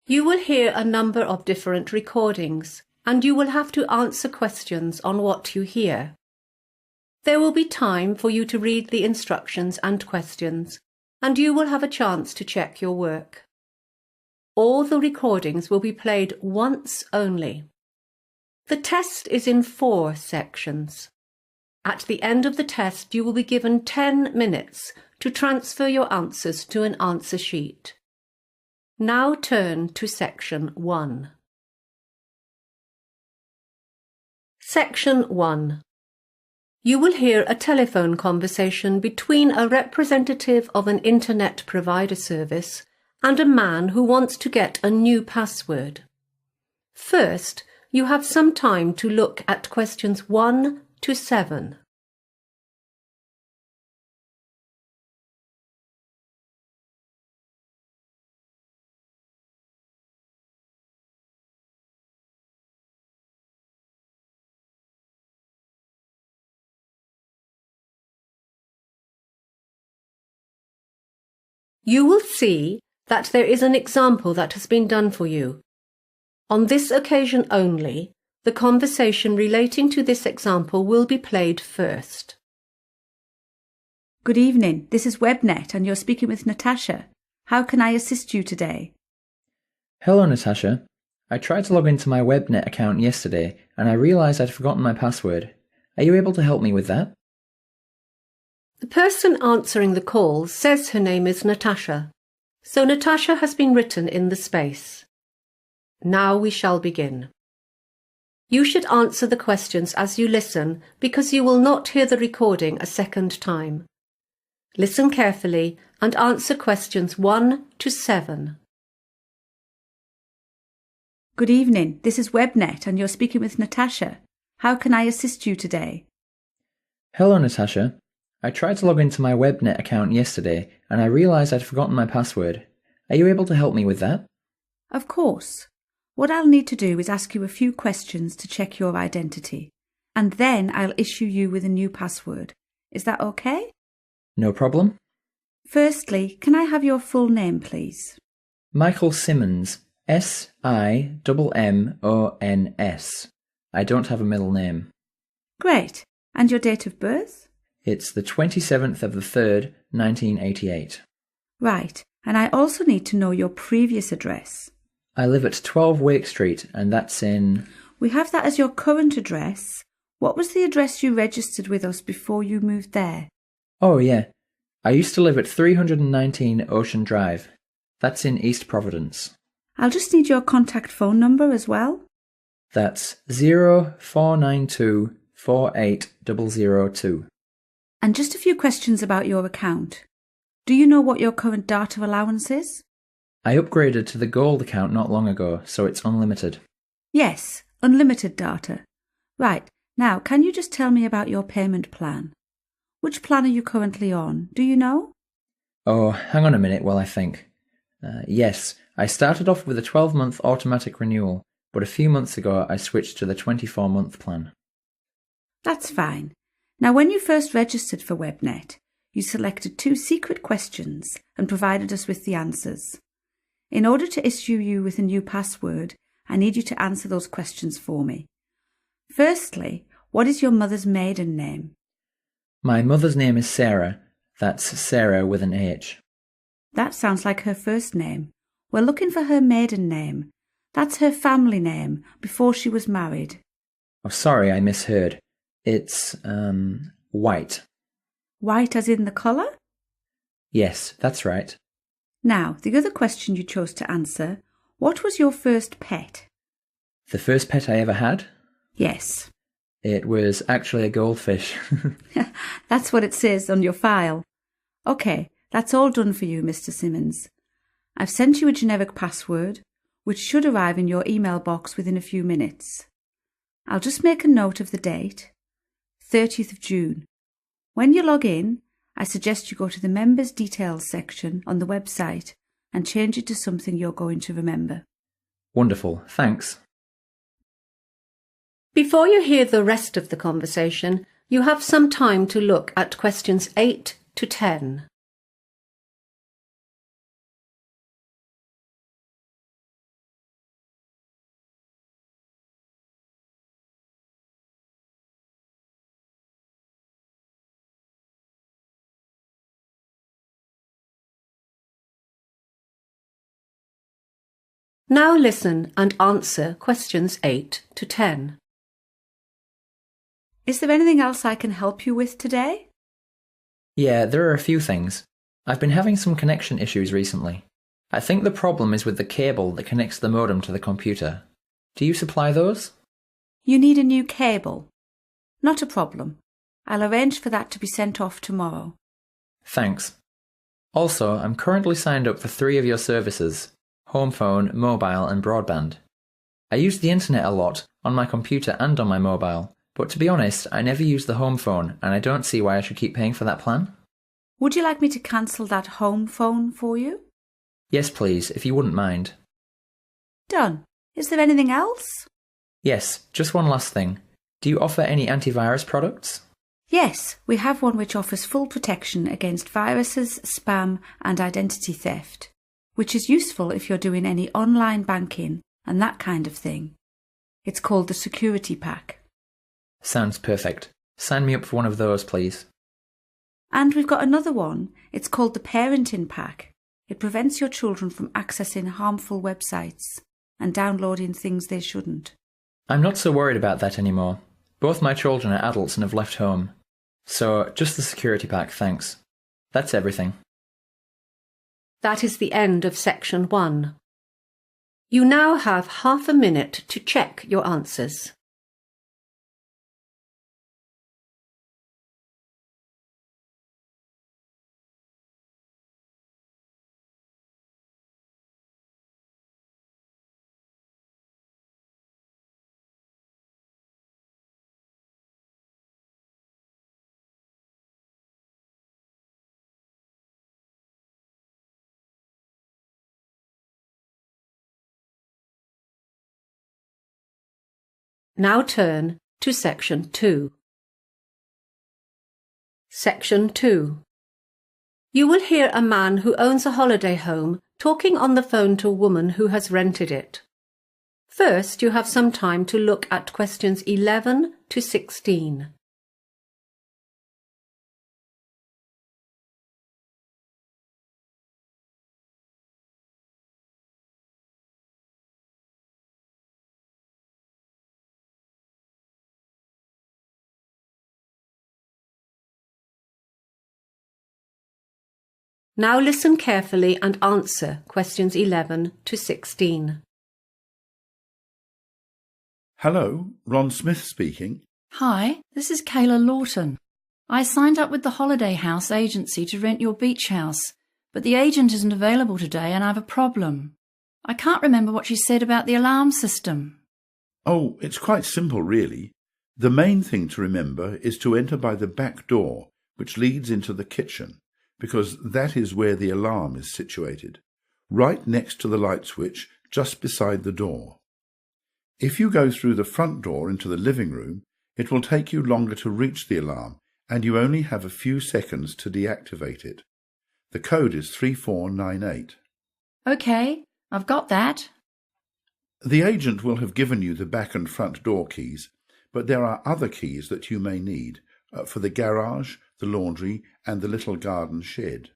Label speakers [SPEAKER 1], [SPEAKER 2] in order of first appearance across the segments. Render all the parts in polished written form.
[SPEAKER 1] You will hear a number of different recordings, and you will have to answer questions on what you hear. There will be time for you to read the instructions and questions, and you will have a chance to check your work. All the recordings will be played once only. The test is in 4 sections. At the end of the test, you will be given 10 minutes to transfer your answers to an answer sheet. Now turn to Section 1. Section 1. You will hear a telephone conversation between a representative of an Internet provider service and a man who wants to get a new password. First, you have some time to look at questions 1 to 7. You will see that there is an example that has been done for you. On this occasion only, the conversation relating to this example will be played first.
[SPEAKER 2] Good evening, this is WebNet and you're speaking with Natasha. How can I assist you today?
[SPEAKER 3] Hello, Natasha. I tried to log into my WebNet account yesterday and I realised I'd forgotten my password. Are you able to help me with that?
[SPEAKER 1] The person answering the call says her name is Natasha, so Natasha has been written in the space. Now we shall begin. You should answer the questions as you listen because you will not hear the recording a second time. Listen carefully and answer questions 1 to 7.
[SPEAKER 2] Good evening, this is WebNet and you're speaking with Natasha. How can I assist you today?
[SPEAKER 3] Hello, Natasha. I tried to log into my WebNet account yesterday and I realised I'd forgotten my password. Are you able to help me with that?
[SPEAKER 2] Of course. What I'll need to do is ask you a few questions to check your identity, and then I'll issue you with a new password. Is that okay?
[SPEAKER 3] No problem.
[SPEAKER 2] Firstly, can I have your full name, please?
[SPEAKER 3] Michael Simmons. S-I-M-M-O-N-S. I don't have a middle name.
[SPEAKER 2] Great. And your date of birth?
[SPEAKER 3] It's the 27th of the 3rd, 1988.
[SPEAKER 2] Right. And I also need to know your previous address.
[SPEAKER 3] I live at 12 Wake Street, and that's in...
[SPEAKER 2] We have that as your current address. What was the address you registered with us before you moved there?
[SPEAKER 3] Oh, yeah. I used to live at 319 Ocean Drive. That's in East Providence.
[SPEAKER 2] I'll just need your contact phone number as well.
[SPEAKER 3] That's 0492 48002.
[SPEAKER 2] And just a few questions about your account. Do you know what your current data allowance is?
[SPEAKER 3] I upgraded to the Gold account not long ago, so it's unlimited.
[SPEAKER 2] Yes, unlimited data. Right, now can you just tell me about your payment plan? Which plan are you currently on? Do you know?
[SPEAKER 3] Oh, hang on a minute while I think. Yes, I started off with a 12-month automatic renewal, but a few months ago I switched to the 24-month plan.
[SPEAKER 2] That's fine. Now when you first registered for WebNet, you selected 2 secret questions and provided us with the answers. In order to issue you with a new password, I need you to answer those questions for me. Firstly, what is your mother's maiden name?
[SPEAKER 3] My mother's name is Sarah. That's Sarah with an H.
[SPEAKER 2] That sounds like her first name. We're looking for her maiden name. That's her family name before she was married.
[SPEAKER 3] Oh, sorry, I misheard. It's, White.
[SPEAKER 2] White as in the colour?
[SPEAKER 3] Yes, that's right.
[SPEAKER 2] Now, the other question you chose to answer, what was your first pet?
[SPEAKER 3] The first pet I ever had?
[SPEAKER 2] Yes.
[SPEAKER 3] It was actually a goldfish.
[SPEAKER 2] That's what it says on your file. OK, that's all done for you, Mr. Simmons. I've sent you a generic password, which should arrive in your email box within a few minutes. I'll just make a note of the date, 30th of June. When you log in, I suggest you go to the Members Details section on the website and change it to something you're going to remember.
[SPEAKER 3] Wonderful, thanks.
[SPEAKER 1] Before you hear the rest of the conversation, you have some time to look at questions 8 to 10. Now listen and answer questions 8 to 10.
[SPEAKER 2] Is there anything else I can help you with today?
[SPEAKER 3] Yeah, there are a few things. I've been having some connection issues recently. I think the problem is with the cable that connects the modem to the computer. Do you supply those?
[SPEAKER 2] You need a new cable. Not a problem. I'll arrange for that to be sent off tomorrow.
[SPEAKER 3] Thanks. Also, I'm currently signed up for 3 of your services: home phone, mobile and broadband. I use the internet a lot, on my computer and on my mobile, but to be honest, I never use the home phone and I don't see why I should keep paying for that plan.
[SPEAKER 2] Would you like me to cancel that home phone for you?
[SPEAKER 3] Yes, please, if you wouldn't mind.
[SPEAKER 2] Done. Is there anything else?
[SPEAKER 3] Yes, just one last thing. Do you offer any antivirus products?
[SPEAKER 2] Yes, we have one which offers full protection against viruses, spam and identity theft, which is useful if you're doing any online banking and that kind of thing. It's called the Security Pack.
[SPEAKER 3] Sounds perfect. Sign me up for one of those, please.
[SPEAKER 2] And we've got another one. It's called the Parenting Pack. It prevents your children from accessing harmful websites and downloading things they shouldn't.
[SPEAKER 3] I'm not so worried about that anymore. Both my children are adults and have left home. So, just the Security Pack, thanks. That's everything.
[SPEAKER 1] That is the end of section 1. You now have half a minute to check your answers. Now turn to section 2. Section 2. You will hear a man who owns a holiday home talking on the phone to a woman who has rented it. First, you have some time to look at questions 11 to 16. Now listen carefully and answer questions 11 to 16.
[SPEAKER 4] Hello, Ron Smith speaking.
[SPEAKER 5] Hi, this is Kayla Lawton. I signed up with the Holiday House agency to rent your beach house, but the agent isn't available today and I have a problem. I can't remember what she said about the alarm system.
[SPEAKER 4] Oh, it's quite simple, really. The main thing to remember is to enter by the back door, which leads into the kitchen, because that is where the alarm is situated, right next to the light switch, just beside the door. If you go through the front door into the living room, it will take you longer to reach the alarm, and you only have a few seconds to deactivate it. The code is 3498.
[SPEAKER 5] OK, I've got that.
[SPEAKER 4] The agent will have given you the back and front door keys, but there are other keys that you may need for the garage, the laundry, and the little garden shed.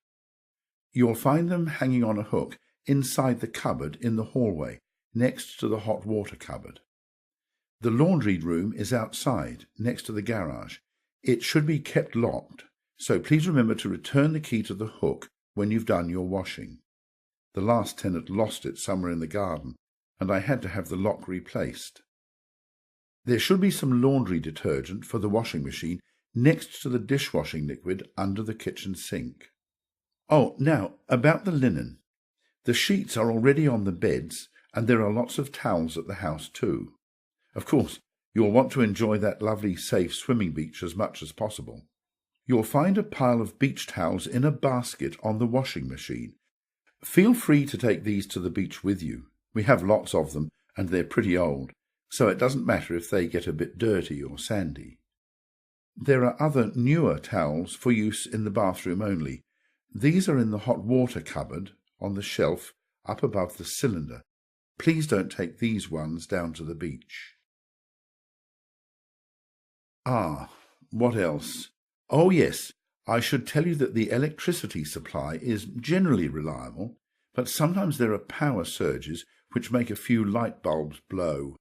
[SPEAKER 4] You'll find them hanging on a hook inside the cupboard in the hallway, next to the hot water cupboard. The laundry room is outside, next to the garage. It should be kept locked, so please remember to return the key to the hook when you've done your washing. The last tenant lost it somewhere in the garden, and I had to have the lock replaced. There should be some laundry detergent for the washing machine next to the dishwashing liquid under the kitchen sink. Oh, now, about the linen. The sheets are already on the beds, and there are lots of towels at the house too. Of course, you'll want to enjoy that lovely, safe swimming beach as much as possible. You'll find a pile of beach towels in a basket on the washing machine. Feel free to take these to the beach with you. We have lots of them, and they're pretty old, so it doesn't matter if they get a bit dirty or sandy. There are other newer towels for use in the bathroom only. These are in the hot water cupboard on the shelf up above the cylinder. Please don't take these ones down to the beach. What else? Oh yes, I should tell you that the electricity supply is generally reliable, but sometimes there are power surges which make a few light bulbs blow.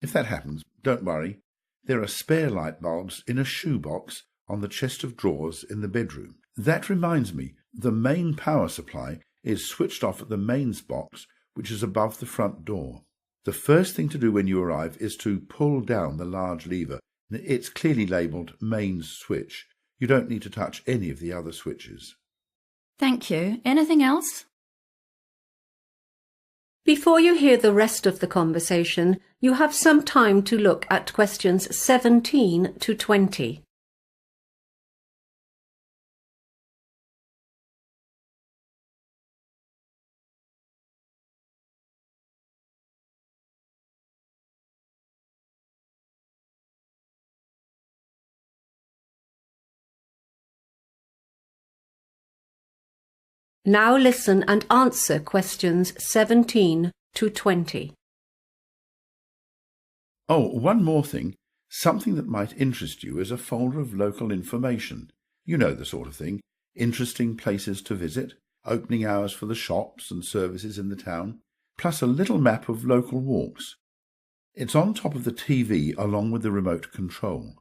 [SPEAKER 4] If that happens, don't worry. There are spare light bulbs in a shoebox on the chest of drawers in the bedroom. That reminds me, the main power supply is switched off at the mains box, which is above the front door. The first thing to do when you arrive is to pull down the large lever. It's clearly labelled mains switch. You don't need to touch any of the other switches.
[SPEAKER 5] Thank you. Anything else?
[SPEAKER 1] Before you hear the rest of the conversation, you have some time to look at questions 17 to 20. Now listen and answer questions 17 to 20.
[SPEAKER 4] Oh, one more thing. Something that might interest you is a folder of local information. You know the sort of thing. Interesting places to visit, opening hours for the shops and services in the town, plus a little map of local walks. It's on top of the TV along with the remote control.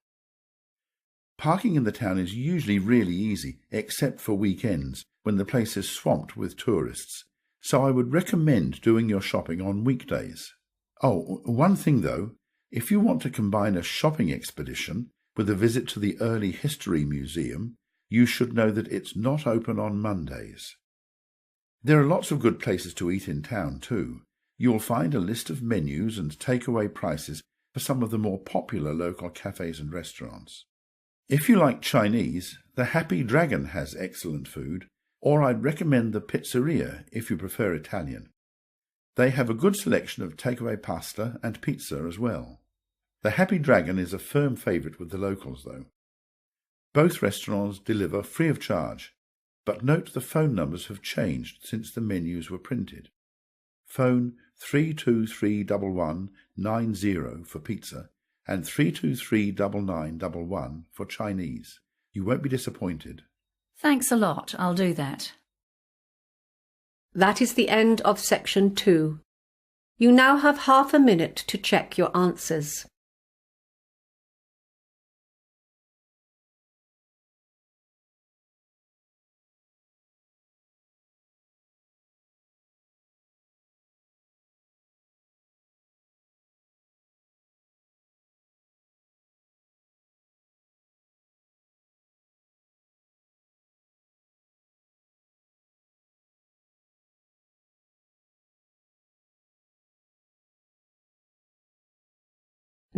[SPEAKER 4] Parking in the town is usually really easy, except for weekends, when the place is swamped with tourists, so I would recommend doing your shopping on weekdays. Oh, one thing though, if you want to combine a shopping expedition with a visit to the Early History Museum, you should know that it's not open on Mondays. There are lots of good places to eat in town too. You'll find a list of menus and takeaway prices for some of the more popular local cafes and restaurants. If you like Chinese, the Happy Dragon has excellent food, or I'd recommend the Pizzeria if you prefer Italian. They have a good selection of takeaway pasta and pizza as well. The Happy Dragon is a firm favourite with the locals though. Both restaurants deliver free of charge, but note the phone numbers have changed since the menus were printed. Phone 3231190 for pizza and 3239911 for Chinese. You won't be disappointed.
[SPEAKER 5] Thanks a lot. I'll do that.
[SPEAKER 1] That is the end of section 2. You now have half a minute to check your answers.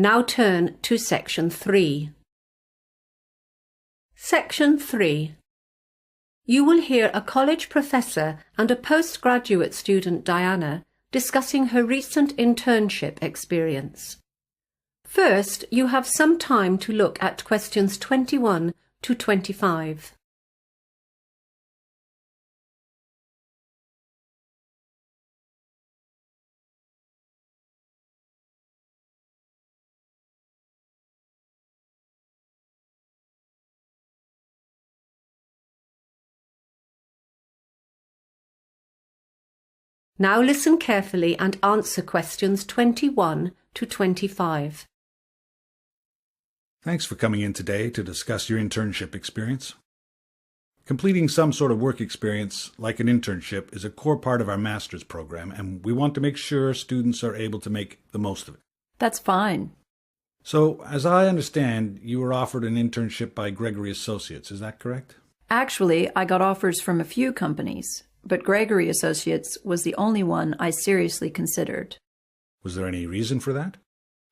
[SPEAKER 1] Now turn to section 3. Section 3. You will hear a college professor and a postgraduate student, Diana, discussing her recent internship experience. First, you have some time to look at questions 21 to 25. Now listen carefully and answer questions 21 to 25.
[SPEAKER 6] Thanks for coming in today to discuss your internship experience. Completing some sort of work experience, like an internship, is a core part of our master's program, and we want to make sure students are able to make the most of it.
[SPEAKER 5] That's fine.
[SPEAKER 6] So, as I understand, you were offered an internship by Gregory Associates, is that correct?
[SPEAKER 5] Actually, I got offers from a few companies, but Gregory Associates was the only one I seriously considered.
[SPEAKER 6] Was there any reason for that?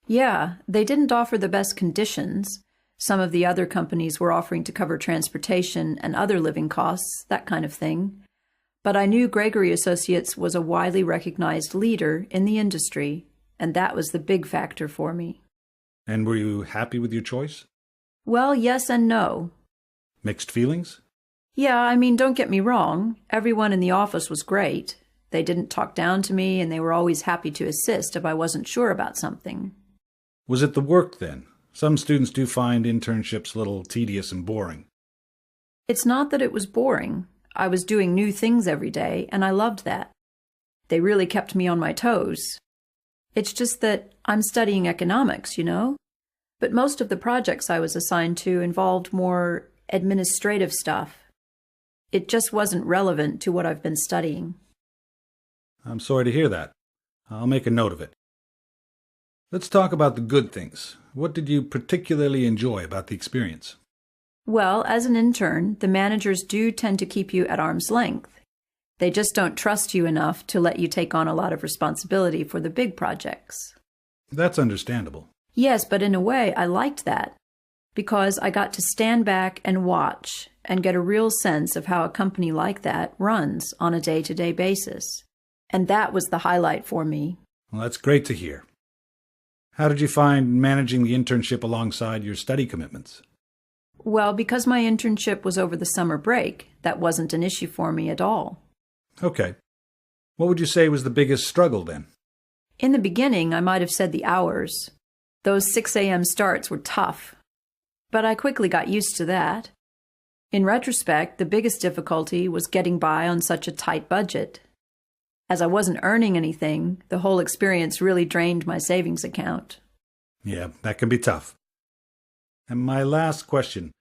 [SPEAKER 5] Yeah, they didn't offer the best conditions. Some of the other companies were offering to cover transportation and other living costs, that kind of thing. But I knew Gregory Associates was a widely recognized leader in the industry, and that was the big factor for me.
[SPEAKER 6] And were you happy with your choice?
[SPEAKER 5] Well, yes and no.
[SPEAKER 6] Mixed feelings?
[SPEAKER 5] Yeah, I mean, don't get me wrong. Everyone in the office was great. They didn't talk down to me, and they were always happy to assist if I wasn't sure about something.
[SPEAKER 6] Was it the work, then? Some students do find internships a little tedious and boring.
[SPEAKER 5] It's not that it was boring. I was doing new things every day, and I loved that. They really kept me on my toes. It's just that I'm studying economics, you know? But most of the projects I was assigned to involved more administrative stuff. It just wasn't relevant to what I've been studying.
[SPEAKER 6] I'm sorry to hear that. I'll make a note of it. Let's talk about the good things. What did you particularly enjoy about the experience?
[SPEAKER 5] Well, as an intern, the managers do tend to keep you at arm's length. They just don't trust you enough to let you take on a lot of responsibility for the big projects.
[SPEAKER 6] That's understandable.
[SPEAKER 5] Yes, but in a way, I liked that, because I got to stand back and watch and get a real sense of how a company like that runs on a day-to-day basis. And that was the highlight for me.
[SPEAKER 6] Well, that's great to hear. How did you find managing the internship alongside your study commitments?
[SPEAKER 5] Well, because my internship was over the summer break, that wasn't an issue for me at all.
[SPEAKER 6] Okay. What would you say was the biggest struggle then?
[SPEAKER 5] In the beginning, I might have said the hours. Those 6 a.m. starts were tough. But I quickly got used to that. In retrospect, the biggest difficulty was getting by on such a tight budget. As I wasn't earning anything, the whole experience really drained my savings account.
[SPEAKER 6] Yeah, that can be tough. And my last question,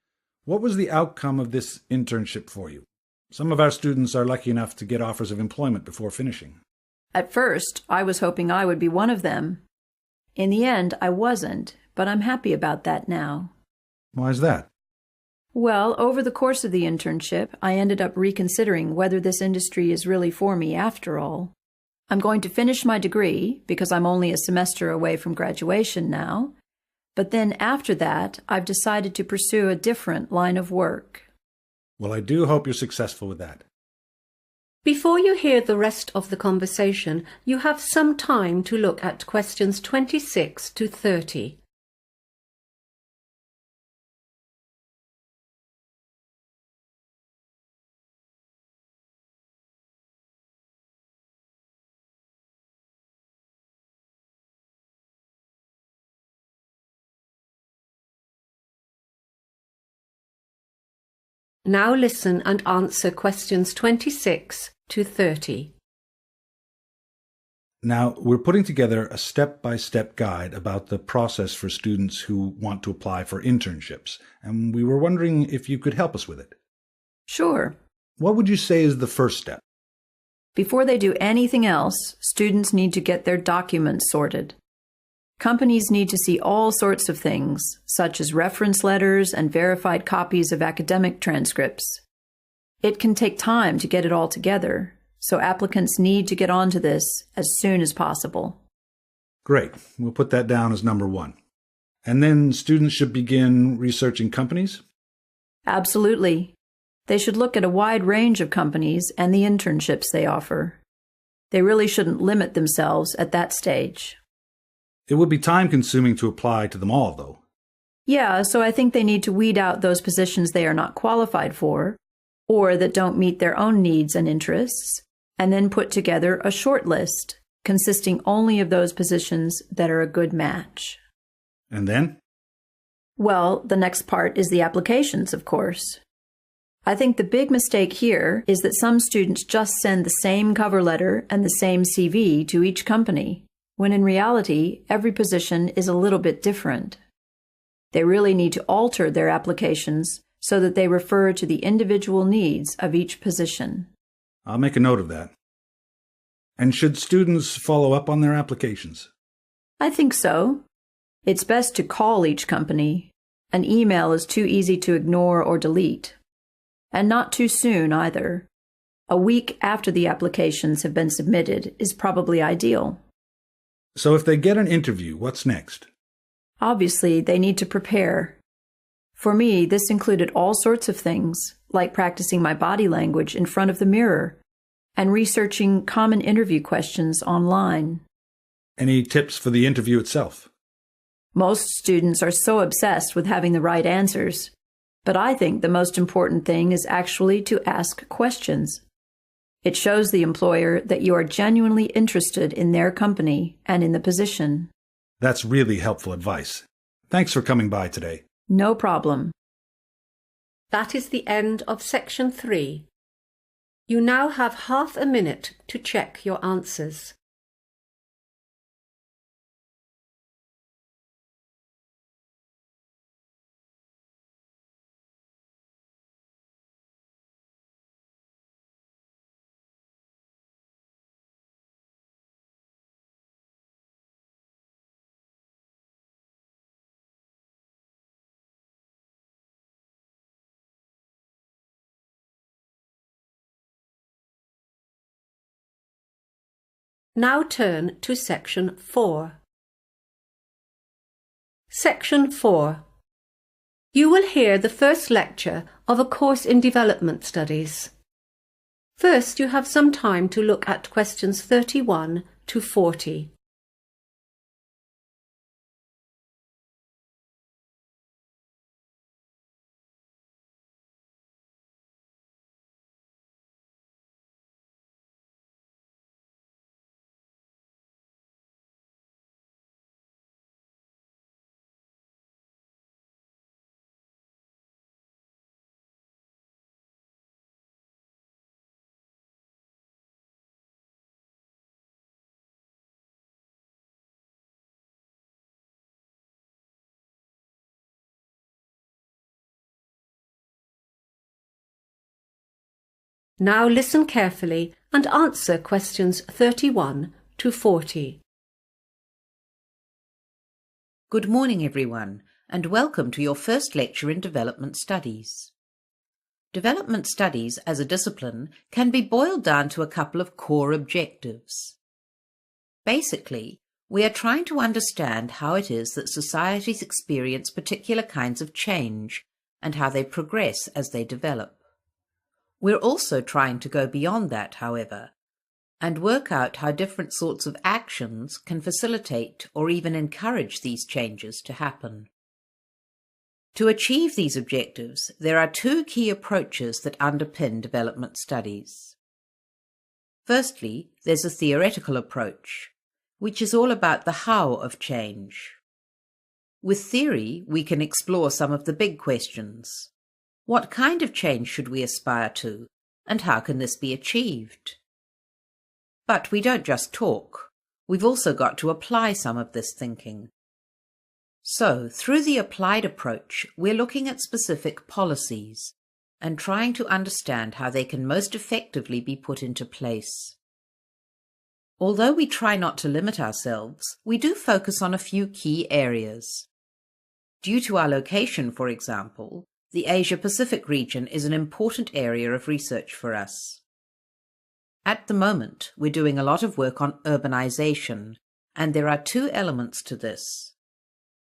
[SPEAKER 6] what was the outcome of this internship for you? Some of our students are lucky enough to get offers of employment before finishing.
[SPEAKER 5] At first, I was hoping I would be one of them. In the end, I wasn't, but I'm happy about that now.
[SPEAKER 6] Why is that?
[SPEAKER 5] Well, over the course of the internship, I ended up reconsidering whether this industry is really for me after all. I'm going to finish my degree, because I'm only a semester away from graduation now. But then after that, I've decided to pursue a different line of work.
[SPEAKER 6] Well, I do hope you're successful with that.
[SPEAKER 1] Before you hear the rest of the conversation, you have some time to look at questions 26 to 30. Now listen and answer questions 26 to 30.
[SPEAKER 6] Now, we're putting together a step-by-step guide about the process for students who want to apply for internships, and we were wondering if you could help us with it.
[SPEAKER 5] Sure.
[SPEAKER 6] What would you say is the first step?
[SPEAKER 5] Before they do anything else, students need to get their documents sorted. Companies need to see all sorts of things, such as reference letters and verified copies of academic transcripts. It can take time to get it all together, so applicants need to get onto this as soon as possible.
[SPEAKER 6] Great. We'll put that down as number one. And then students should begin researching companies?
[SPEAKER 5] Absolutely. They should look at a wide range of companies and the internships they offer. They really shouldn't limit themselves at that stage.
[SPEAKER 6] It would be time-consuming to apply to them all, though.
[SPEAKER 5] Yeah, so I think they need to weed out those positions they are not qualified for, or that don't meet their own needs and interests, and then put together a short list consisting only of those positions that are a good match.
[SPEAKER 6] And then?
[SPEAKER 5] Well, the next part is the applications, of course. I think the big mistake here is that some students just send the same cover letter and the same CV to each company, when in reality, every position is a little bit different. They really need to alter their applications so that they refer to the individual needs of each position.
[SPEAKER 6] I'll make a note of that. And should students follow up on their applications?
[SPEAKER 5] I think so. It's best to call each company. An email is too easy to ignore or delete. And not too soon either. A week after the applications have been submitted is probably ideal.
[SPEAKER 6] So if they get an interview, what's next?
[SPEAKER 5] Obviously, they need to prepare. For me, this included all sorts of things, like practicing my body language in front of the mirror and researching common interview questions online.
[SPEAKER 6] Any tips for the interview itself?
[SPEAKER 5] Most students are so obsessed with having the right answers, but I think the most important thing is actually to ask questions. It shows the employer that you are genuinely interested in their company and in the position.
[SPEAKER 6] That's really helpful advice. Thanks for coming by today.
[SPEAKER 5] No problem.
[SPEAKER 1] That is the end of section 3. You now have half a minute to check your answers. Now turn to Section 4. Section 4. You will hear the first lecture of a course in development studies. First, you have some time to look at questions 31 to 40. Now listen carefully and answer questions 31 to 40.
[SPEAKER 7] Good morning, everyone, and welcome to your first lecture in Development Studies. Development Studies as a discipline can be boiled down to a couple of core objectives. Basically, we are trying to understand how it is that societies experience particular kinds of change and how they progress as they develop. We're also trying to go beyond that, however, and work out how different sorts of actions can facilitate or even encourage these changes to happen. To achieve these objectives, there are two key approaches that underpin development studies. Firstly, there's a theoretical approach, which is all about the how of change. With theory, we can explore some of the big questions. What kind of change should we aspire to, and how can this be achieved? But we don't just talk. We've also got to apply some of this thinking. So, through the applied approach, we're looking at specific policies and trying to understand how they can most effectively be put into place. Although we try not to limit ourselves, we do focus on a few key areas. Due to our location, for example, the Asia-Pacific region is an important area of research for us. At the moment, we're doing a lot of work on urbanization, and there are two elements to this.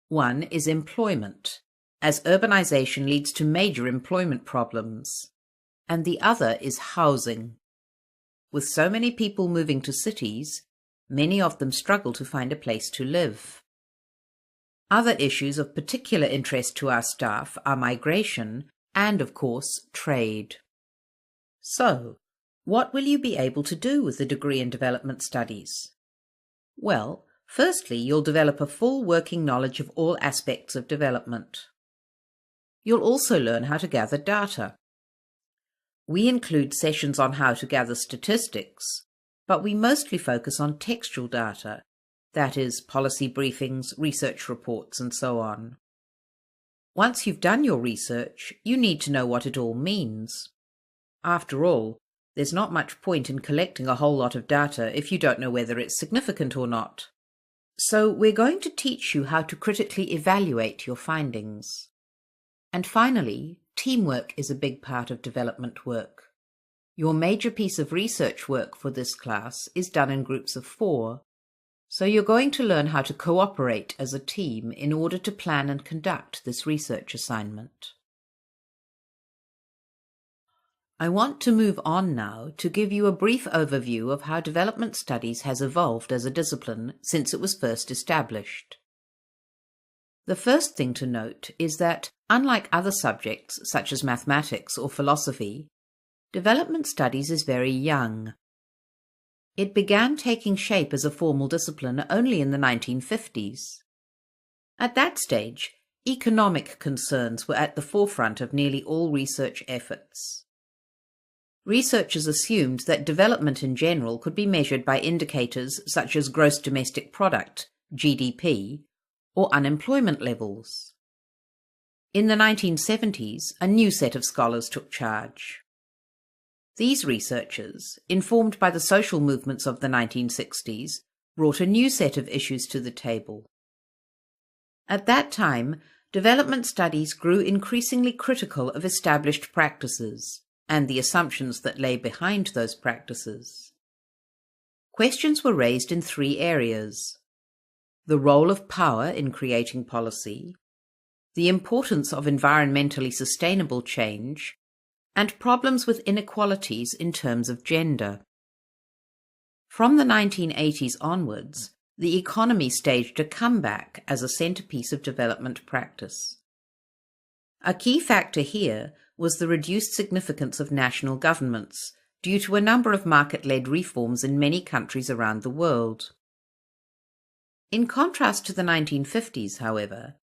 [SPEAKER 7] One is employment, as urbanization leads to major employment problems, and the other is housing. With so many people moving to cities, many of them struggle to find a place to live. Other issues of particular interest to our staff are migration and, of course, trade. So, what will you be able to do with the degree in development studies? Well, firstly, you'll develop a full working knowledge of all aspects of development. You'll also learn how to gather data. We include sessions on how to gather statistics, but we mostly focus on textual data, that is, policy briefings, research reports, and so on. Once you've done your research, you need to know what it all means. After all, there's not much point in collecting a whole lot of data if you don't know whether it's significant or not. So we're going to teach you how to critically evaluate your findings. And finally, teamwork is a big part of development work. Your major piece of research work for this class is done in groups of 4, so you're going to learn how to cooperate as a team in order to plan and conduct this research assignment. I want to move on now to give you a brief overview of how development studies has evolved as a discipline since it was first established. The first thing to note is that, unlike other subjects such as mathematics or philosophy, development studies is very young. It began taking shape as a formal discipline only in the 1950s. At that stage, economic concerns were at the forefront of nearly all research efforts. researchers assumed that development in general could be measured by indicators such as gross domestic product, GDP, or unemployment levels. In the 1970s, a new set of scholars took charge. These researchers, informed by the social movements of the 1960s, brought a new set of issues to the table. At that time, development studies grew increasingly critical of established practices and the assumptions that lay behind those practices. Questions were raised in three areas: the role of power in creating policy, the importance of environmentally sustainable change, and problems with inequalities in terms of gender. From the 1980s onwards, the economy staged a comeback as a centerpiece of development practice. A key factor here was the reduced significance of national governments due to a number of market-led reforms in many countries around the world. In contrast to the 1950s, however,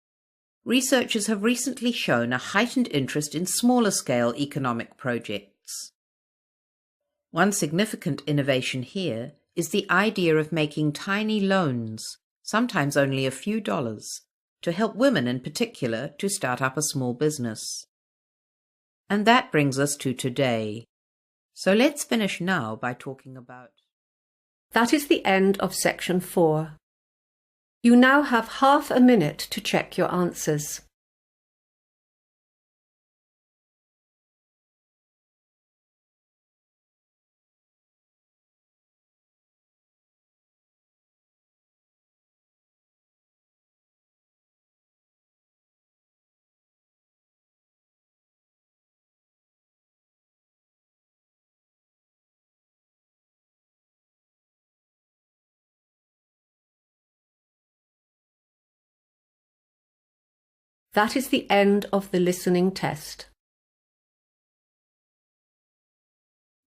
[SPEAKER 7] researchers have recently shown a heightened interest in smaller-scale economic projects. One significant innovation here is the idea of making tiny loans, sometimes only a few dollars, to help women in particular to start up a small business. And that brings us to today. So let's finish now by talking about...
[SPEAKER 1] That is the end of section 4. You now have half a minute to check your answers. That is the end of the listening test.